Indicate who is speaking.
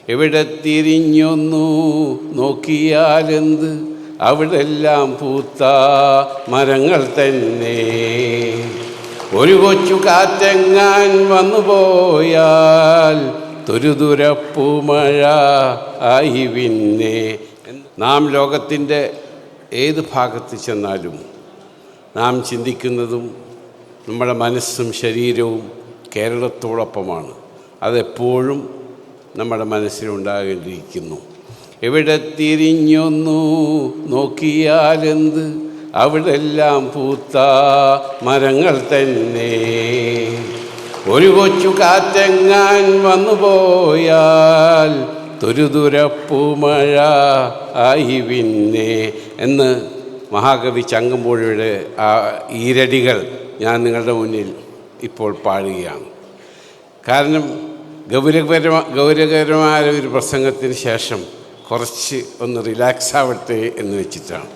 Speaker 1: എവിടെ തിരിഞ്ഞൊന്നു നോക്കിയാലെന്ത്, അവിടെല്ലാം പൂത്ത മരങ്ങൾ തന്നെ. ഒരു കൊച്ചു കാറ്റെങ്ങാൻ വന്നു പോയാൽ തുരുതുരപ്പു മഴ ആയി പിന്നെ. നാം ലോകത്തിൻ്റെ ഏത് ഭാഗത്ത് ചെന്നാലും നാം ചിന്തിക്കുന്നതും നമ്മുടെ മനസ്സും ശരീരവും കേരളത്തോടൊപ്പമാണ്. അതെപ്പോഴും നമ്മുടെ മനസ്സിലുണ്ടാകേണ്ടിയിരിക്കുന്നു. എവിടെ തിരിഞ്ഞൊന്നു നോക്കിയാലെന്ത്, അവിടെല്ലാം പൂത്ത മരങ്ങൾ തന്നെ. ഒരു കൊച്ചു കാറ്റെങ്ങാൻ വന്നു പോയാൽ തുരുതുരപ്പു മഴ ആയി പിന്നെ എന്ന് മഹാകവി ചങ്ങമ്പുഴയുടെ ആ ഈരടികൾ ഞാൻ നിങ്ങളുടെ മുന്നിൽ ഇപ്പോൾ പാടുകയാണ്. കാരണം ഗൗരവകരമായ ഒരു പ്രസംഗത്തിന് ശേഷം കുറച്ച് ഒന്ന് റിലാക്സ് ആവട്ടെ എന്ന് വെച്ചിട്ടാണ്.